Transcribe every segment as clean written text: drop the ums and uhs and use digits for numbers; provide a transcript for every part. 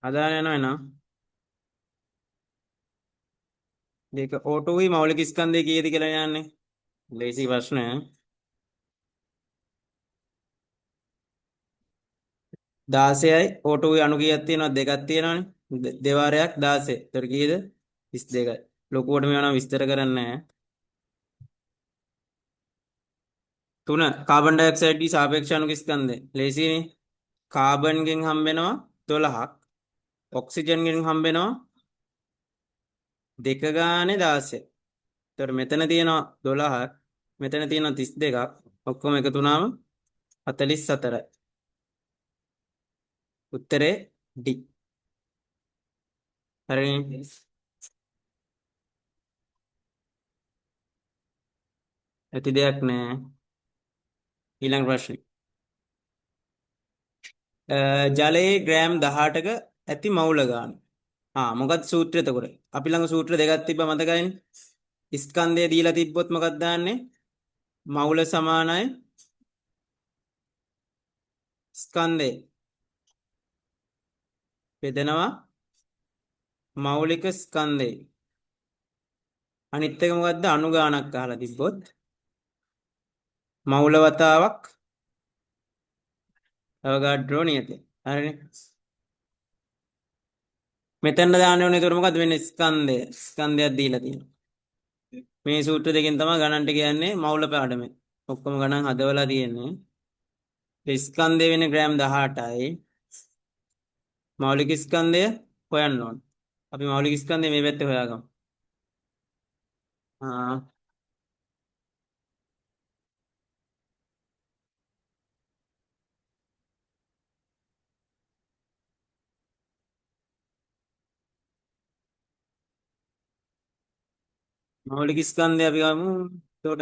අදාන යනවා එනවා. දෙක O2යි මෞලික ස්කන්ධය කීයද කියලා යන්නේ. ලේසි ප්‍රශ්නය. 16යි O2යි අණු කීයක් තියෙනවද? දෙකක් තියෙනවනේ. දෙවාරයක් 16. ඒතර කීයද? 22යි. ලොකුවට මේවා නම් විස්තර කරන්නේ නැහැ. 3 කාබන් ඩයොක්සයිඩ් ගේ සාපේක්ෂ අණු ස්කන්ධය. ලේසිනේ. කාබන්ගෙන් හම්බෙනවා 12ක්. ඔක්සිජන්ගෙන් හම්බෙනවා දෙක ගානේ 16. ඒතර මෙතන තියෙනවා 12ක්. මෙතන තියෙනවා 32ක්. ඔක්කොම එකතු වුණාම 44යි. උත්තරේ D. හරිනේ. ඇති දෙයක් නෑ. ඊළඟ ප්‍රශ්නේ. ජලයේ ග්‍රෑම් 18ක ඇති මවුල ගාන. මොකක්ද සූත්‍රය එතකොට? අපි ළඟ සූත්‍ර දෙකක් තිබ්බ මතකයිනේ. ස්කන්ධය දීලා තිබ්බොත් මොකක්ද දාන්නේ? මවුල සමානයි ස්කන්ධය. බෙදෙනවා මෞලික ස්කන්ධය. අනිත් එක මොකද්ද? අණු ගානක් අහලා තිබ්බොත් මවුල වතාවක් අවගාඩ්‍රෝ නියතය. හරිනේ. මෙතෙන්ට දාන්න ඕනේ. ඒතකොට මොකද්ද වෙන්නේ? ස්කන්ධය. ස්කන්ධයක් දීලා තියෙනවා. මේ සූත්‍ර දෙකෙන් තමයි ගණන් ටික කියන්නේ මවුල පාඩමේ. ඔක්කොම ගණන් හදවලා තියෙන්නේ. ස්කන්ධය වෙන්නේ ග්‍රෑම් 18යි. මෞලික ස්කන්ධය හොයන්න ඕන. අපි මෞලික ස්කන්ධය මේ පැත්තේ හොයාගමු. ආ මෞලික ස්කන්ධය අපි ගමු. එතකොට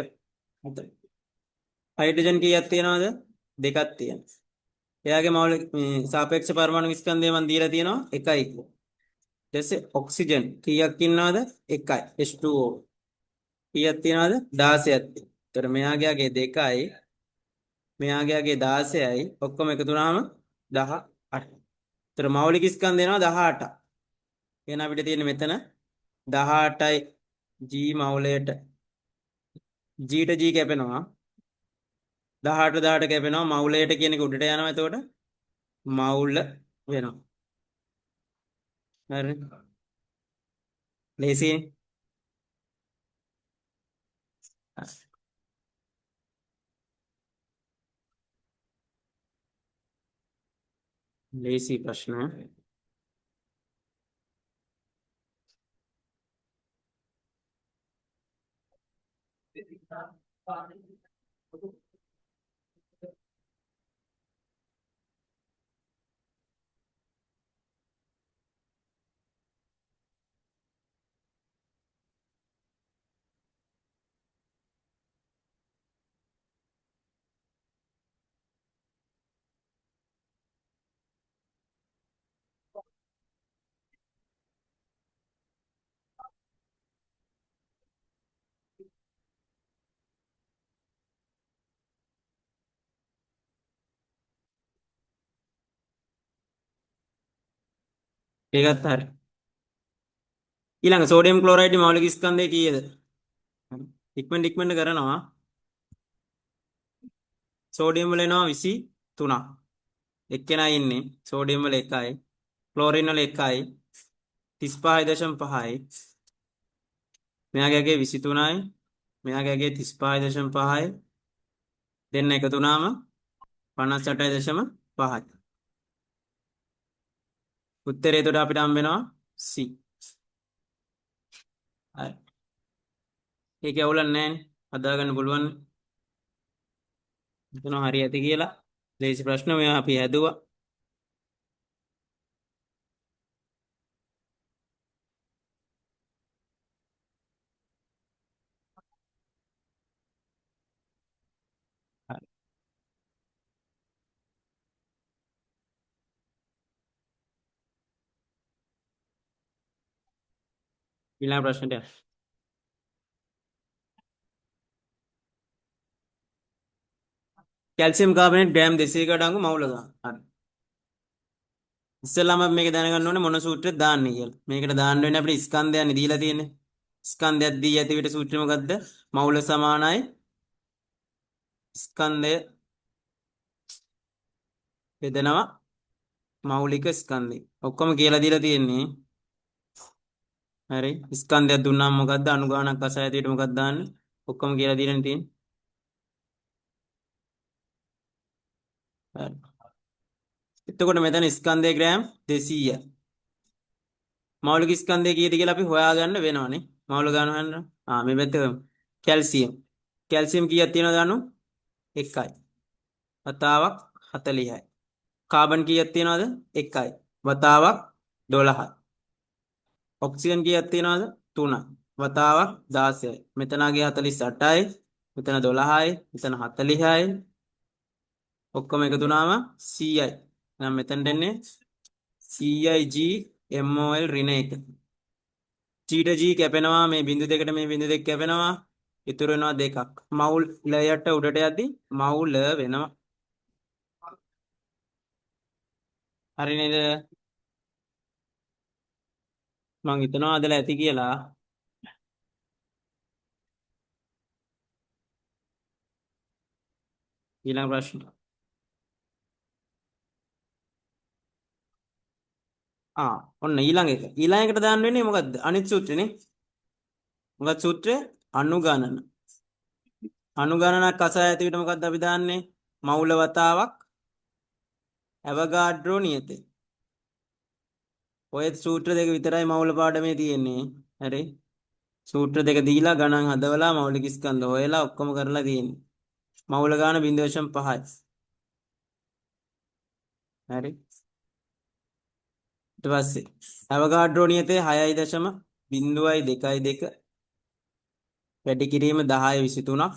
හතරයි. හයිඩ්‍රජන් කීයක් තියෙනවද? දෙකක් තියෙනවා. එයාගේ මෞලික සාපේක්ෂ පරමාණු ස්කන්ධය මන් දීලා තියෙනවා 1යි. ඊට පස්සේ ඔක්සිජන් කීයක් ඉන්නවද? 1යි. H2O කීයක් තියනවද? 16ක්. ඒතර මෙයාගේ 2යි මෙයාගේ 16යි ඔක්කොම එකතු වුණාම 18. ඒතර මෞලික ස්කන්ධ එනවා 18ක්. එහෙනම් අපිට තියෙන්නේ මෙතන 18යි G මෞලයට G ට G කැපෙනවා 18 18 කැපෙනවා මෞලයට කියන එක උඩට යනවා එතකොට මෞල වෙනවා. හරි. ලේසියි. ලේසි ප්‍රශ්න. ඒකත් හරි. ඊළඟ සෝඩියම් ක්ලෝරයිඩ් මෞලික ස්කන්ධය කීයද? ඉක්මනට කරනවා. සෝඩියම් වල එනවා 23ක්. එක්කෙනා ඉන්නේ සෝඩියම් වල 1යි. ක්ලෝරින් වල 1යි. 35.5යි. මෙයාගේ 23යි. මෙයාගේ 35.5යි. දෙන්න එකතු වුණාම 58.5යි. උත්තරේ එතකොට අපිට හම්බ වෙනවා C. හරි. ඒක අවුලක් නැහැ නේ. හදාගන්න පුළුවන්. හිතනවා හරි ඇති කියලා. ලේසි ප්‍රශ්න මේවා අපි හැදුවා. හරි. ඊළඟ ප්‍රශ්නට යන්න. කැල්සියම් කාබනේට් ග්‍රෑම් 200කට අංගු මවුල ගන්න. හරි. ඉස්සෙල්ලාම අපි මේක දැනගන්න ඕනේ මොන සූත්‍රෙද දාන්නේ කියලා. මේකට දාන්න වෙන්නේ අපිට ස්කන්ධයන් දීලා තියෙන්නේ. ස්කන්ධයක් දී ඇති විට සූත්‍රය මොකද්ද? මෞල සමානයි ස්කන්ධය බෙදනවා මෞලික ස්කන්ධය. ඔක්කොම කියලා දීලා තියෙන්නේ. හරි. ස්කන්ධයක් දුන්නාම මොකද්ද? අනුගානක් අසය ඇති විට මොකක්ද දාන්නේ? ඔක්කොම කියලා දීලා තියෙන්නේ. හරි. එතකොට මෙතන ස්කන්ධය ග්‍රෑම් 200යි. මෞලික ස්කන්ධය කීයද කියලා අපි හොයාගන්න වෙනවනේ. මෞලික ගන්න හොයන්න. මේ පැත්තේ කැල්සියම්. කැල්සියම් කීයක් තියෙනවද අණු? 1යි. වතාවක් 40යි. කාබන් කීයක් තියෙනවද? 1යි. වතාවක් 12යි. ඔක්සිජන් කීයක් තියෙනවද? 3යි. වතාවක් 16යි. මෙතනගේ 48යි. මෙතන 12යි. මෙතන 40යි. ඔක්කොම එකතු වුණාම 100යි. එහෙනම් මෙතනට එන්නේ CIG MOL ඍණ 1. G ට G කැපෙනවා මේ බිංදු දෙකට මේ බිංදු දෙක කැපෙනවා. ඉතුරු වෙනවා දෙකක්. මවුල් ලයට උඩට යද්දි මවුල් වෙනවා. හරි නේද? මං හිතනවා අදලා ඇති කියලා. ඊළඟ ප්‍රශ්න. ඔන්න ඊළඟ එක. ඊළඟ එකට දාන්න වෙන්නේ මොකද්ද? අනිත් සූත්‍රනේ. මොකක්ද සූත්‍රය? අනුගණන. අනුගණනක් අසය ඇති විට මොකද්ද අපි දාන්නේ? මවුල වතාවක් ඇවගාඩ්‍රෝ නියතය. ඔය සූත්‍ර දෙක විතරයි මවුල පාඩමේ තියෙන්නේ. හරි. සූත්‍ර දෙක දීලා ගණන් හදවලා මෞලික ස්කන්ධ හොයලා ඔක්කොම කරලා තියෙන්නේ. මවුල ගාන 0.5යි. හරි. ඊට පස්සේ ඇවගාඩ්‍රෝ නියතේ 6.0.2 වැඩි කිරීම 10.23ක්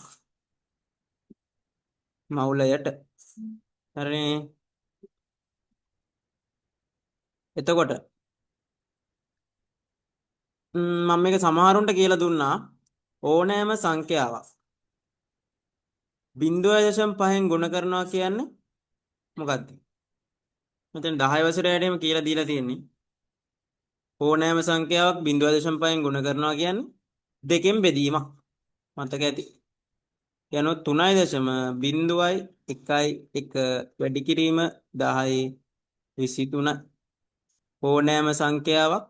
මවුලයට. හරිනේ. එතකොට මම මේක සමහරුන්ට කියලා දුන්නා ඕනෑම සංඛ්‍යාවක් 0.5න් ගුණ කරනවා කියන්නේ මොකක්ද? මෙතන 10 වසර යෑමේම කියලා දීලා තියෙන්නේ. ඕනෑම සංඛ්‍යාවක් 0.5න් ගුණ කරනවා කියන්නේ දෙකෙන් බෙදීමක්. මතක ඇති. යනොත් 3.0.1 වැඩි කිරීම 10.23 ඕනෑම සංඛ්‍යාවක්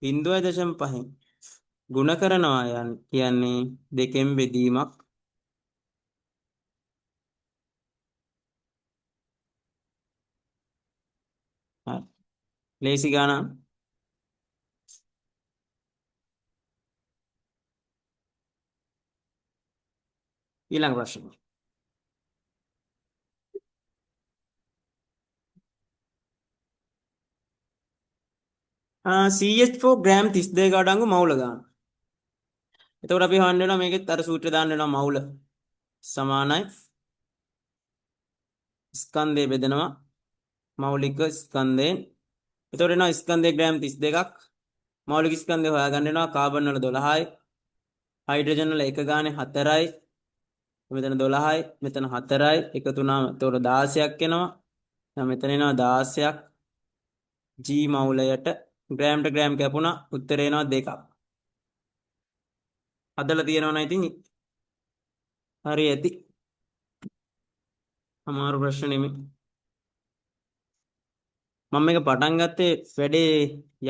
0.5න් ගුණ කරනවා කියන්නේ දෙකෙන් බෙදීමක්. හරි. ලේසි ගානක්. ඊළඟ ප්‍රශ්න. CH4 ග්‍රෑම් 32කට අඩංගු මවුල ගන්න. එතකොට අපි හොයන්න වෙනවා මේකෙත් අර සූත්‍රය දාන්න වෙනවා මවුල සමානයි ස්කන්ධය බෙදෙනවා මෞලික ස්කන්ධයෙන්. එතකොට එනවා ස්කන්ධය ග්‍රෑම් 32ක්. මෞලික ස්කන්ධය හොයාගන්න වෙනවා කාබන් වල 12යි. හයිඩ්‍රජන් වල එක ගානේ 4යි. මෙතන 12යි මෙතන 4යි එකතු වුණාම එතකොට 16ක් එනවා. දැන් මෙතන එනවා 16ක් G මවුලයට ග්‍රෑම්ට ග්‍රෑම් කැපුණා උත්තරේ එනවා 2ක්. හදලා තියෙනවා නම් ඉතින් හරි ඇති. අමාරු ප්‍රශ්න නෙමෙයි. මම මේක පටන් ගත්තේ වැඩේ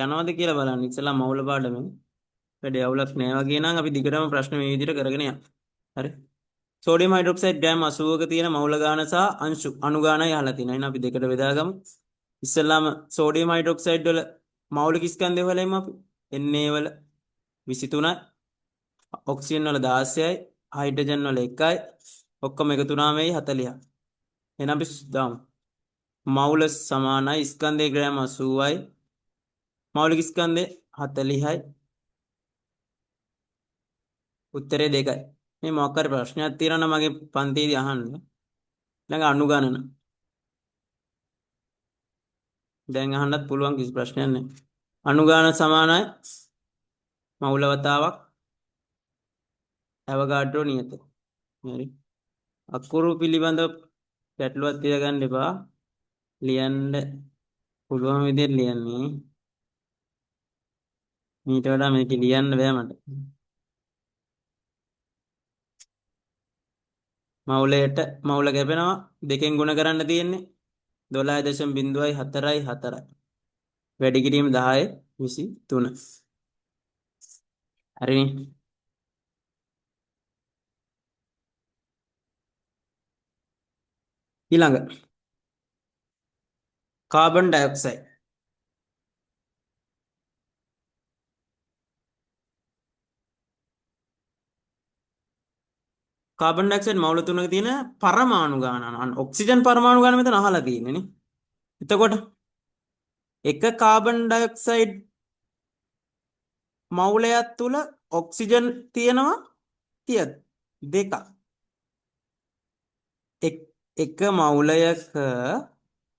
යනවද කියලා බලන්න. ඉස්සලා මවුල පාඩමෙන් වැඩේ අවුලක් නෑ වගේ නම් අපි දිගටම ප්‍රශ්න මේ විදිහට කරගෙන යන්න. හරි. සෝඩියම් හයිඩ්‍රොක්සයිඩ් ග්‍රෑම් 80ක තියෙන මවුල ගාන සහ අංශු අණු ගානයි අහලා තියෙනවා. එහෙනම් අපි දෙකට බෙදාගමු. ඉස්සෙල්ලාම සෝඩියම් හයිඩ්‍රොක්සයිඩ් වල මෞලික ස්කන්ධය හොයලෙමු අපි. Na වල 23යි, ඔක්සිජන් වල 16යි, හයිඩ්‍රජන් වල 1යි. ඔක්කොම එකතු වුණාම එයි 40යි. එහෙනම් අපි දාමු. මවුල සමානයි ස්කන්ධය ග්‍රෑම් 80යි. මෞලික ස්කන්ධය 40යි. උත්තරේ 2යි. මේ මොකක් හරි ප්‍රශ්නයක් තියෙනවා නම් මගේ පන්තියේදී අහන්න. ළඟ අනුගණන. දැන් අහන්නත් පුළුවන් කිසි ප්‍රශ්නයක් නැහැ. අනුගාන සමානයි මවුල වතාවක් ඇවගාඩ්‍රෝ නියතය. හරි. අකුරු පිළිබඳව ගැටලුවක් තියාගන්න එපා. ලියන්න පුළුවන් විදිහට ලියන්නේ. මීට වඩා මේක ලියන්න බෑ මට. මවුලයට මවුල කැපෙනවා දෙකෙන් ගුණ කරන්න තියෙන්නේ 12.04යි. වැඩි කිරීම 10/23. හරිනේ. ඊළඟ කාබන් ඩයොක්සයිඩ්. කාබන් ඩයොක්සයිඩ් මවුල තුනක තියෙන පරමාණු ගාන ඔක්සිජන් පරමාණු ගාන මෙතන අහලා තියෙන්නේ නේ. එතකොට එක කාබන් ඩයොක්සයිඩ් මවුලයක් තුල ඔක්සිජන් තියෙනවා කීයද? දෙකක්. එක මවුලයක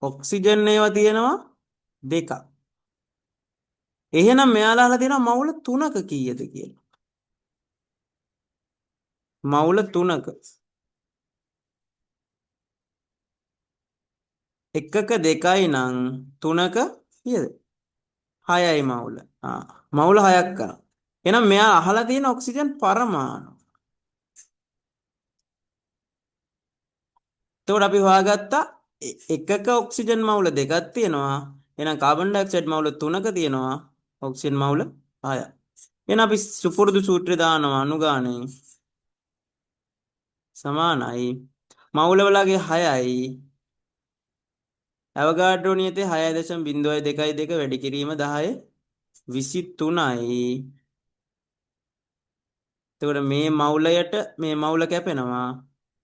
ඔක්සිජන් ඒවා තියෙනවා දෙකක්. එහෙනම් මෙයාලා අහලා තියෙනවා මවුල තුනක කීයද කියලා. මවුල තුනක එකක දෙකයි නම් තුනක කීයද? 6යි මවුල. මවුල 6ක් කරා. එහෙනම් මෙයා අහලා තියෙන ඔක්සිජන් පරමාණු. එතකොට අපි හොයාගත්තා එකක ඔක්සිජන් මවුල දෙකක් තියෙනවා. එහෙනම් කාබන් ඩයොක්සයිඩ් මවුල තුනක තියෙනවා. ඔක්සිජන් මවුල 6ක්. එහෙනම් අපි සුපුරුදු සූත්‍රය දානවා අනුගානේ සමානයි මවුල වලගේ 6යි ඇවගාඩ්‍රෝ නියතේ 6.02 වැඩි කිරීම 10/23යි. එතකොට මේ මවුලයට මේ මවුල කැපෙනවා.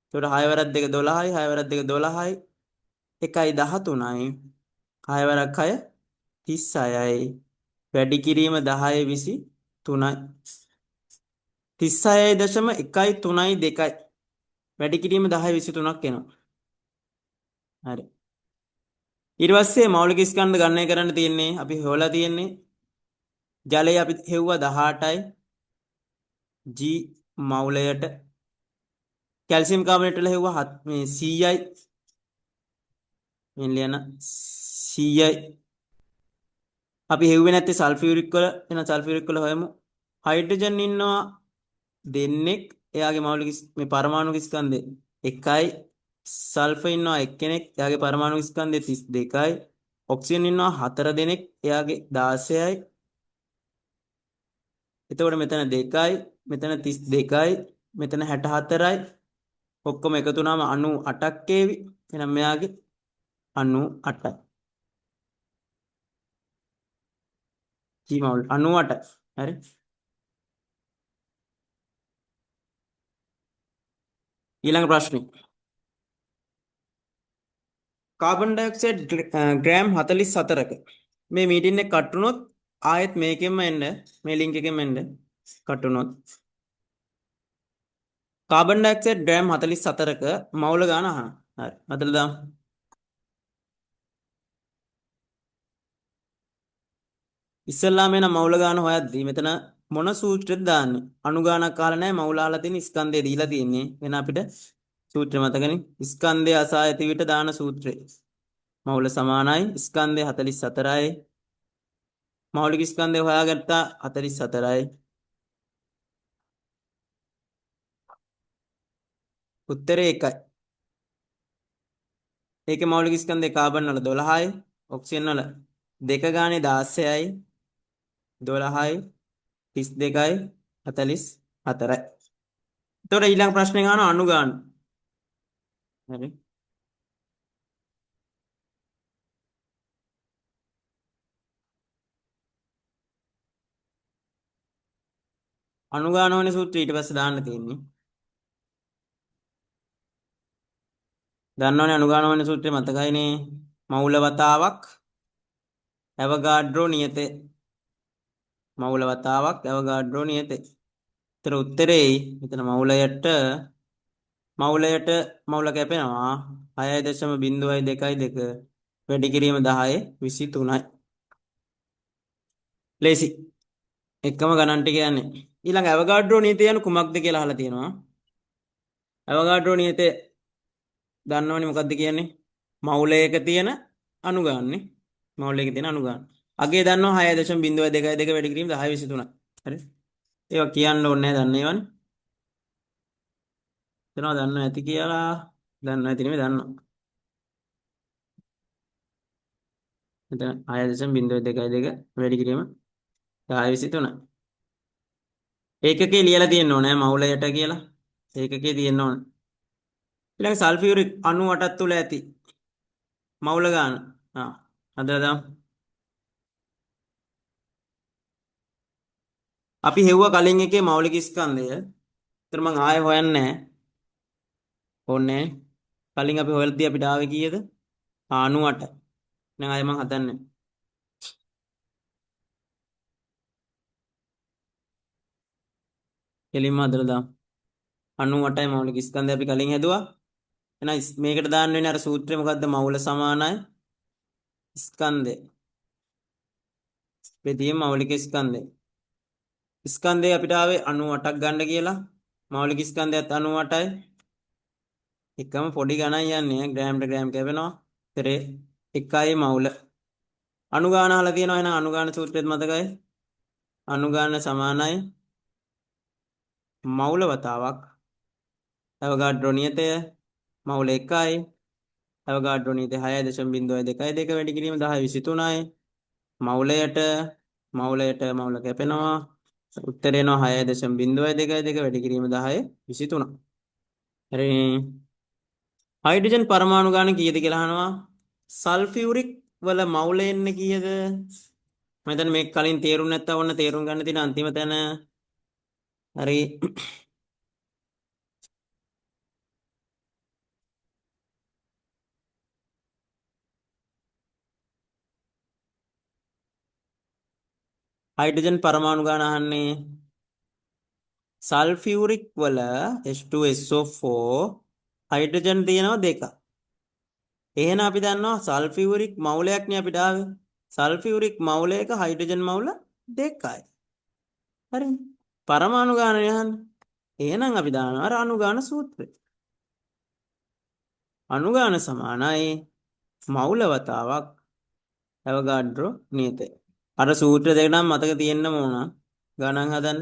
එතකොට 6 වරක් 2 12යි 6 වරක් 2 12යි 1යි 13යි 6 වරක් 6 36යි වැඩි කිරීම 10/23යි 36.132යි වැඩි කිරීම 10/23ක් එනවා. හරි. ඊට පස්සේ මෞලික ස්කන්ධ ගණනය කරන්න තියෙන්නේ අපි හොයලා තියෙන්නේ ජලය අපි හෙව්වා 18යි G මවුලයට කැල්සියම් කාබනේට් වල හෙව්වා මේ 100යි මෙන් ලියන 100යි අපි හෙව්වේ නැත්තේ සල්ෆියුරික් වල එන සල්ෆියුරික් වල හොයමු හයිඩ්‍රජන් ඉන්නවා දෙන්නෙක් එයාගේ මෞලික මේ පරමාණු ස්කන්ධය 1යි සල්ෆර් ඉන්නවා එක්කෙනෙක් එයාගේ පරමාණු ස්කන්ධය 32යි ඔක්සිජන් ඉන්නවා 4 දෙනෙක් එයාගේ 16යි එතකොට මෙතන 2යි මෙතන 32යි මෙතන 64යි ඔක්කොම එකතු වුණාම 98ක් ඒවි එහෙනම් මෙයාගේ 98යි ජීමවුල් 98යි හරි ඊළඟ ප්‍රශ්නේ කාබන් ඩයොක්සයිඩ් ග්‍රෑම් 44ක මේ මීටින් එක කට් වුණොත් ආයෙත් මේකෙන්ම එන්න මේ ලින්ක් එකෙන්ම එන්න කට් වුණොත් කාබන් ඩයොක්සයිඩ් ග්‍රෑම් 44ක මවුල ගාන අහන හරි අදලා දාමු ඉස්සල්ලාම එන මවුල ගාන හොයද්දී මෙතන මොන සූත්‍රෙද දාන්නේ අණු ගානක් අහලා නැහැ මවුල අහලා තියෙන ස්කන්ධය දීලා තියෙන්නේ වෙන අපිට සූත්‍රය මතකනේ ස්කන්ධය අසා ඇති විට දාන සූත්‍රය මවුල සමානයි ස්කන්ධය 44යි මෞලික ස්කන්ධය හොයාගත්තා 44යි උත්තරේ 1යි ඒකේ මෞලික ස්කන්ධේ කාබන් වල 12යි ඔක්සිජන් වල 2 ගානේ 16යි 12යි 32යි 44යි එතකොට ඊළඟ ප්‍රශ්නේ ගන්න අණු ගාන හරි අණු ගාන ඕනේ සූත්‍රය ඊට පස්සේ දාන්න තියෙන්නේ දන්නවනේ අණු ගාන ඕනේ සූත්‍රය මතකයිනේ මවුල වතාවක් ඇවගාඩ්‍රෝ නියතේ මවුල වතාවක් ඇවගාඩ්‍රෝ නියතේ ඒතර උත්තරේ මෙතන මවුලයට මවුල කැපෙනවා 6.02 වැඩි කිරීම 10/23යි ලේසි එකම ගණන් ටික යන්නේ ඊළඟ ඇවගාඩ්‍රෝ නීතිය යන කුමක්ද කියලා අහලා තියෙනවා ඇවගාඩ්‍රෝ නීතිය දන්නවනේ මොකක්ද කියන්නේ මවුලයක තියෙන අණු ගානනේ මවුල් එකේ තියෙන අණු ගාන. අගේ දන්නවා 6.02 වැඩි කිරීම 1023. හරි. ඒවා කියන්න ඕනේ නැහැ දන්නේ ඒවනේ. එතනවා දන්නවා ඇති කියලා. දන්නවා ඇති නෙමෙයි දන්නවා. එතන 6.02 වැඩි කිරීම 1023. ඒකකේ ලියලා තියෙන්න ඕනේ මවුලයට කියලා. ඒකකේ තියෙන්න ඕනේ. ඊළඟ සල්ෆියුරික් 98ක් තුල ඇති මවුල ගාන. හදලා දාමු. අපි හෙව්වා කලින් එකේ මෞලික ස්කන්ධය. ඒතර මං ආයෙ හොයන්නේ නැහැ. ඕනේ. කලින් අපි හොයලදී අපිට ආවේ කීයද? 98. දැන් ආයෙ මං හදන්නේ. කෙලින්ම හදලා දාමු. 98යි මෞලික ස්කන්ධය අපි කලින් හැදුවා. එහෙනම් මේකට දාන්න වෙන්නේ අර සූත්‍රය මොකද්ද? මෞල සමානයි ස්කන්ධය. මේ මෞලික ස්කන්ධය. ස්කන්ධය අපිට ආවේ 98ක් ගන්න කියලා. මෞලික ස්කන්ධයත් 98යි. එකම පොඩි ගණන් යන්නේ ග්‍රෑම්ට ග්‍රෑම් කැපෙනවා. ඒතරේ එකයි මවුල. අනුගාන අහලා තියෙනවා එහෙනම් අනුගාන සූත්‍රෙත් මතකයි. අනුගාන සමානයි මවුල වතාවක්. අවගාඩ්‍රෝ නියතය මවුල 1යි. අවගාඩ්‍රෝ නියතය 6.02 වැඩි කිරීම 1023යි. මවුලයට මවුල කැපෙනවා. උත්තරේ එනවා 6.02 වැඩි කිරීම 1023. හරි. හයිඩ්‍රජන් පරමාණු ගාන කීයද කියලා අහනවා. සල්ෆියුරික් වල මවුල එන්නේ කීයද? මම හිතන්නේ මේක කලින් තේරුම් නැත්තම් ඔන්න තේරුම් ගන්න තියෙන අන්තිම තැන. හරි. හයිඩ්‍රජන් පරමාණු ගාන අහන්නේ සල්ෆියුරික් වල H2SO4 හයිඩ්‍රජන් තියෙනවා දෙකක්. එහෙනම් අපි දන්නවා සල්ෆියුරික් මවුලයක්නේ අපිට ආවේ. සල්ෆියුරික් මවුලයක හයිඩ්‍රජන් මවුල දෙකයි. හරිනේ. පරමාණු ගාන යහන්නේ. එහෙනම් අපි දානවා අර අණුගාන සූත්‍රය. අණුගාන සමානයි මවුල වතාවක් අවගාඩ්‍රෝ නියතය. අර සූත්‍ර දෙක නම් මතක තියෙන්න ඕන. ගණන් හදන්න.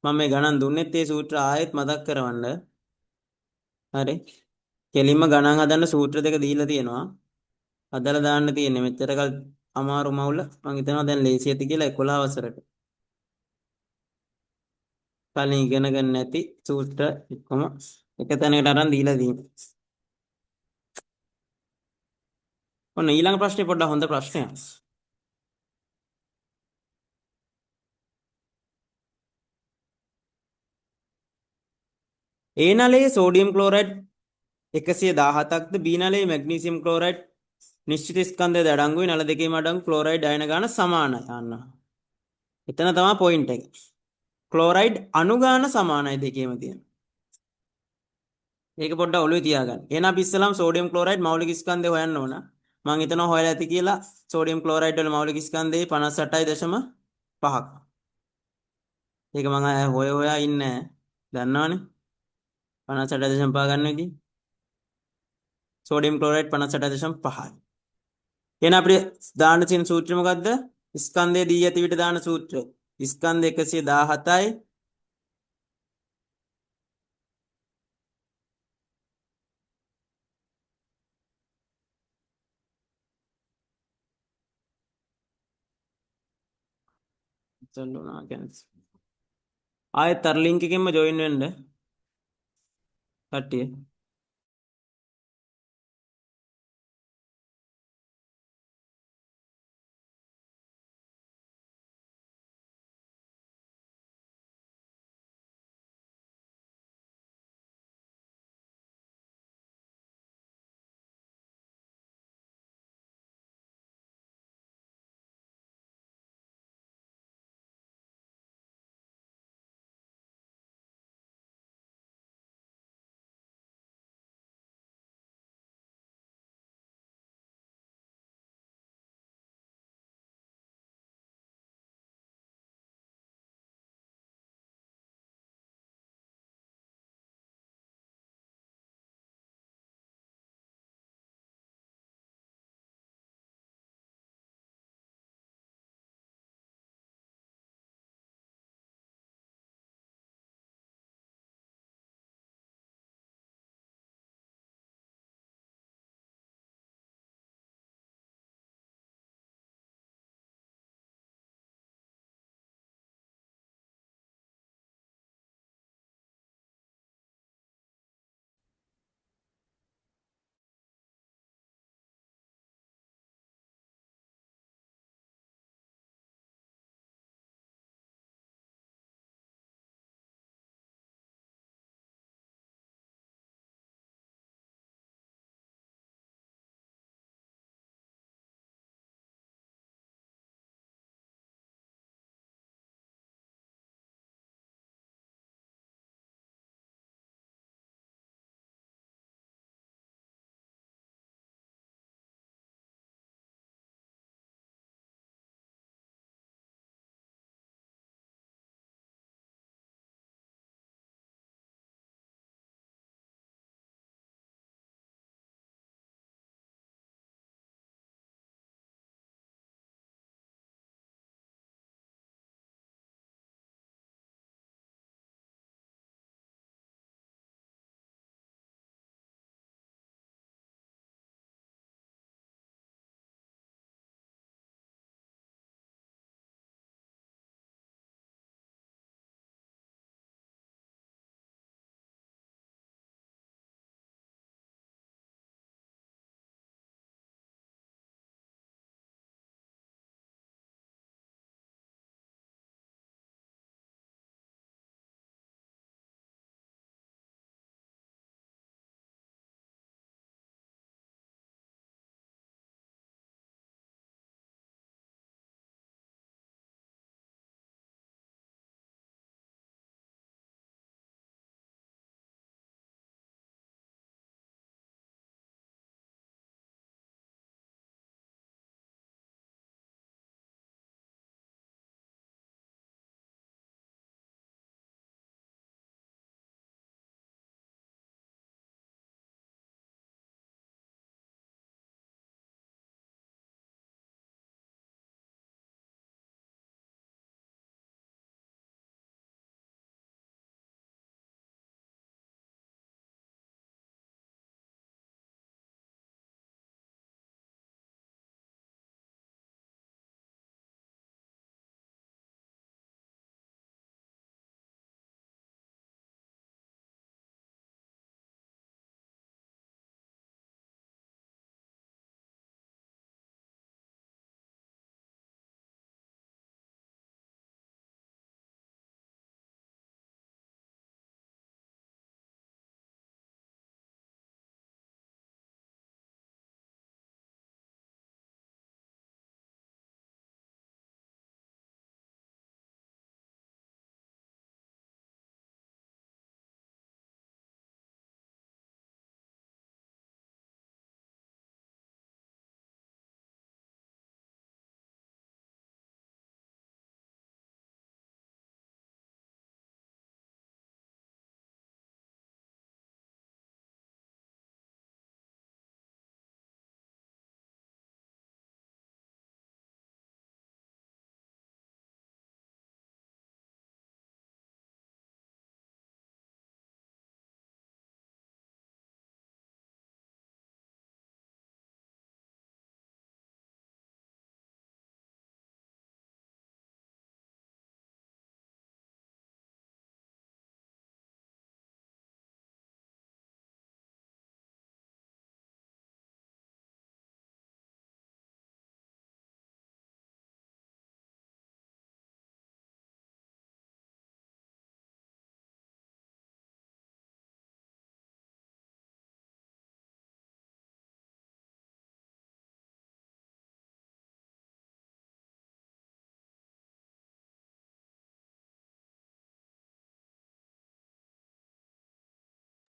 මම මේ ගණන් දුන්නෙත් ඒ සූත්‍ර ආයෙත් මතක් කරවන්න. හරි. කෙලින්ම ගණන් හදන්න සූත්‍ර දෙක දීලා තියෙනවා. හදලා දාන්න තියෙන්නේ. මෙච්චර කල් අමාරු මවුල මම හිතනවා දැන් ලේසි ඇති කියලා 11 වසරට. කලින් ඉගෙන ගන්න නැති සූත්‍ර එක්කම එක තැනකට අරන් දීලා තියෙනවා. ඔන්න ඊළඟ ප්‍රශ්නේ පොඩ්ඩක් හොඳ ප්‍රශ්නයක්. A නලයේ සෝඩියම් ක්ලෝරයිඩ් 117ක්ද B නලයේ මැග්නීසියම් ක්ලෝරයිඩ් නිශ්චිත ස්කන්ධයද අඩංගුයි නල දෙකේම අඩංගු ක්ලෝරයිඩ් අයන ගාන සමානයි. අන්න. එතන තමයි පොයින්ට් එක. ක්ලෝරයිඩ් අණු ගාන සමානයි දෙකේම තියෙන. ඒක පොඩ්ඩක් ඔළුවේ තියාගන්න. එහෙනම් අපි ඉස්සෙල්ලාම සෝඩියම් ක්ලෝරයිඩ් මෞලික ස්කන්ධය හොයන්න ඕන. මම හිතනවා හොයලා ඇති කියලා. සෝඩියම් ක්ලෝරයිඩ් වල මෞලික ස්කන්ධය 58.5ක්. ඒක මම හොයා ඉන්නේ. දන්නවනේ. 58.5 ගන්න විදිහ. සෝඩියම් ක්ලෝරයිඩ් 58.5යි. එහෙනම් අපිට දාන්න තියෙන සූත්‍රය මොකද්ද? ස්කන්ධය දී ඇති විට දාන සූත්‍රය. ස්කන්ධ 117යි සල්ලුනා කැන්ස්. ආයෙත් අර ලින්ක් එකෙන්ම ජොයින් වෙන්න කට්ටිය.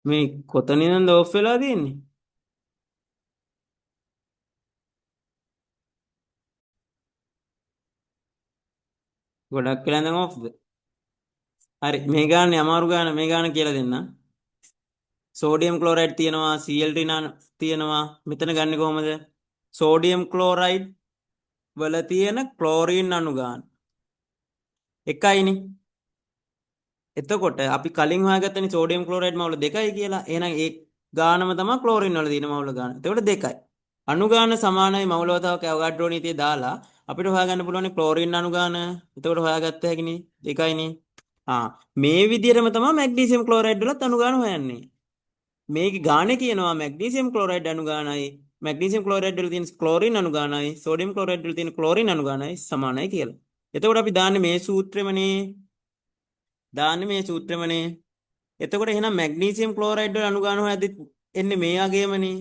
මේ කොතනින්ද ඕෆ් වෙලා තියෙන්නේ? ගොඩක් වෙලා දැන් ඕෆ්ද? හරි මේ ගානේ අමාරු ගාන මේ ගාන කියලා දෙන්න. සෝඩියම් ක්ලෝරයිඩ් තියෙනවා Cl තියෙනවා මෙතන ගන්නේ කොහමද? සෝඩියම් ක්ලෝරයිඩ් වල තියෙන ක්ලෝරීන් අණු ගාන එකයිනේ. එතකොට අපි කලින් හොයාගත්තනේ සෝඩියම් ක්ලෝරයිඩ් මවුල 2යි කියලා. එහෙනම් ඒ ගානම තමයි ක්ලෝරින් වල තියෙන මවුල ගාන. එතකොට 2යි. අණු ගාන සමානයි මවුල වතාවක ඇවොගාඩ්‍රෝ නීතිය දාලා අපිට හොයාගන්න පුළුවන් ක්ලෝරින් අණු ගාන. එතකොට හොයාගත්ත හැකිනේ 2යිනේ. මේ විදිහටම තමයි මැග්නීසියම් ක්ලෝරයිඩ් වලත් අණු ගාන හොයන්නේ. මේක ගානේ කියනවා මැග්නීසියම් ක්ලෝරයිඩ් අණු ගානයි මැග්නීසියම් ක්ලෝරයිඩ් වල තියෙන ක්ලෝරින් අණු ගානයි සෝඩියම් ක්ලෝරයිඩ් වල තියෙන ක්ලෝරින් අණු ගානයි සමානයි කියලා. එතකොට අපි දාන්නේ මේ සූත්‍රෙමනේ. දාන්නේ මේ සූත්‍රෙමනේ. එතකොට එහෙනම් මැග්නීසියම් ක්ලෝරයිඩ් වල අණු ගාන හොයද්දි එන්නේ මේ වගේමනේ.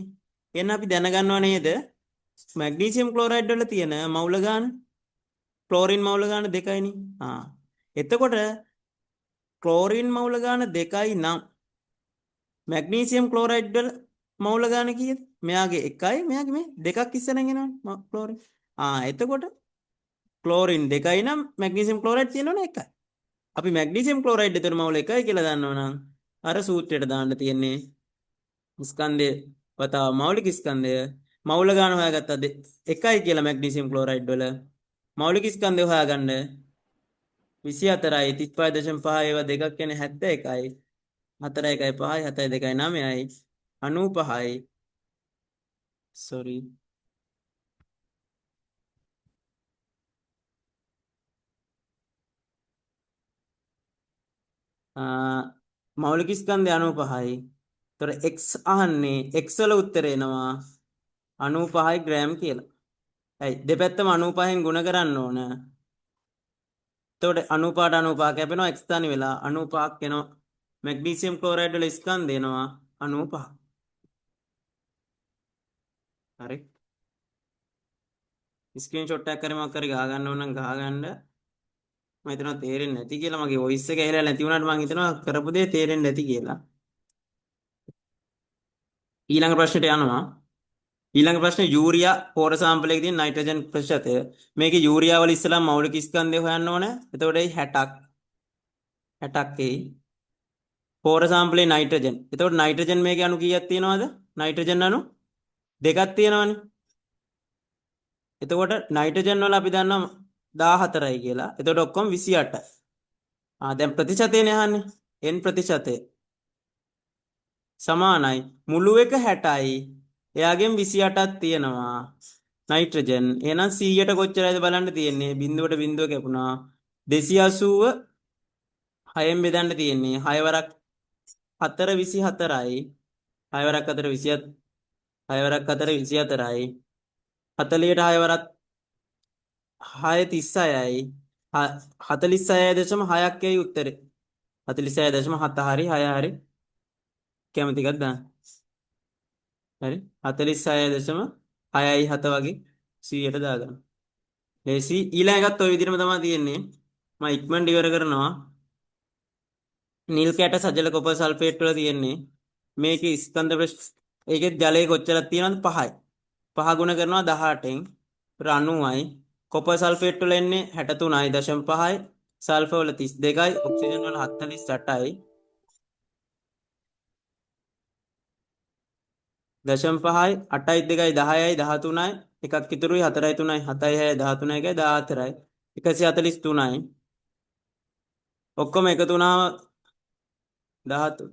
එහෙනම් අපි දැනගන්නව නේද? මැග්නීසියම් ක්ලෝරයිඩ් වල තියෙන මවුල ගාන ක්ලෝරින් මවුල ගාන 2යිනේ. එතකොට ක්ලෝරින් මවුල ගාන 2යි නම් මැග්නීසියම් ක්ලෝරයිඩ් වල මවුල ගාන කීයද? මෙයාගේ 1යි මෙයාගේ මේ 2ක් ඉස්සරහින් එනවනේ ක්ලෝරින්. එතකොට ක්ලෝරින් 2යි නම් මැග්නීසියම් ක්ලෝරයිඩ් තියෙනවනේ 1යි. අපි මැග්නීසියම් ක්ලෝරයිඩ් එතන මවුල 1යි කියලා දන්නවනම් අර සූත්‍රයට දාන්න තියෙන්නේ ස්කන්ධය වතාව මෞලික ස්කන්ධය මවුල ගාන හොයාගත්තද 1යි කියලා මැග්නීසියම් ක්ලෝරයිඩ් වල මෞලික ස්කන්ධය හොයාගන්න 24යි 35.5 ඒවා දෙකක් කියන්නේ 71යි 4 1යි 5යි 7යි 2යි 9යි 95යි sorry මෞලික ස්කන්ධය 95යි. ତොර x අහන්නේ x වල උත්තරේ එනවා 95යි ග්‍රෑම් කියලා. ඇයි දෙපැත්තම 95න් ගුණ කරන්න ඕන. එතකොට 95ට 95 කැපෙනවා x තනි වෙලා 95ක් එනවා. මැග්නීසියම් ක්ලෝරයිඩ් වල ස්කන්ධය එනවා 95. හරි. ස්ක්‍රීන්ෂොට් එකක් කරේ මොකක් හරි ගහ ගන්න ඕන නම් ගහ ගන්න. මම හිතනවා තේරෙන්නේ නැති කියලා මගේ වොයිස් එක ඇහිලා නැති වුණාට මම හිතනවා කරපු දේ තේරෙන්නේ නැති කියලා. ඊළඟ ප්‍රශ්නෙට යනවා. ඊළඟ ප්‍රශ්නේ යූරියා පොර සාම්පල් එකේ තියෙන නයිට්‍රජන් ප්‍රතිශතය. මේකේ යූරියා වල ඉස්සලා මෞලික ස්කන්ධය හොයන්න ඕන. එතකොට ඒ 60ක් එයි. පොර සාම්පලේ නයිට්‍රජන්. එතකොට නයිට්‍රජන් මේකේ අණු කීයක් තියෙනවද? නයිට්‍රජන් අණු දෙකක් තියෙනවනේ. එතකොට නයිට්‍රජන් වල අපි දන්නවා 14යි කියලා. එතකොට ඔක්කොම 28යි. දැන් ප්‍රතිශතයනේ අහන්නේ. n ප්‍රතිශතය සමානයි මුළු එක 60යි. එයාගෙන් 28ක් තියෙනවා නයිට්‍රජන්. එහෙනම් 100ට කොච්චරයිද බලන්න තියෙන්නේ. බිඳුවට බිඳුව කැපුණා. 280 6ෙන් බෙදන්න තියෙන්නේ. 6 වරක් 4 24යි. 6 වරක් 4 27 6 වරක් 4 24යි. 40ට 6 වරක් 6 36යි. 46.6ක් යයි උත්තරේ. 46.7 හරි 6 හරි කැමති එකක් දාන්න. හරි 46.6යි 7 වගේ 100ට දාගන්න. ලේසි. ඊළඟත් ඔය විදිහටම තමයි තියෙන්නේ. මම ඉක්මනට ඉවර කරනවා. නිල් කැට සජල කොපර් සල්ෆේට් වල තියෙන්නේ මේකේ ස්කන්ධ ඒකේ ජලයේ කොච්චරක් තියෙනවද 5යි. 5 ගුණ කරනවා 18න් 90යි. කොපර් සල්ෆේට් වල එන්නේ 63.5යි. සල්ෆර් වල 32යි. ඔක්සිජන් වල 48යි. 0.5යි 8යි 2යි 10යි 13යි එකක් ඉතුරුයි 4යි 3යි 7යි 6යි 13යි 14යි 143යි ඔක්කොම එකතු වුණාම 13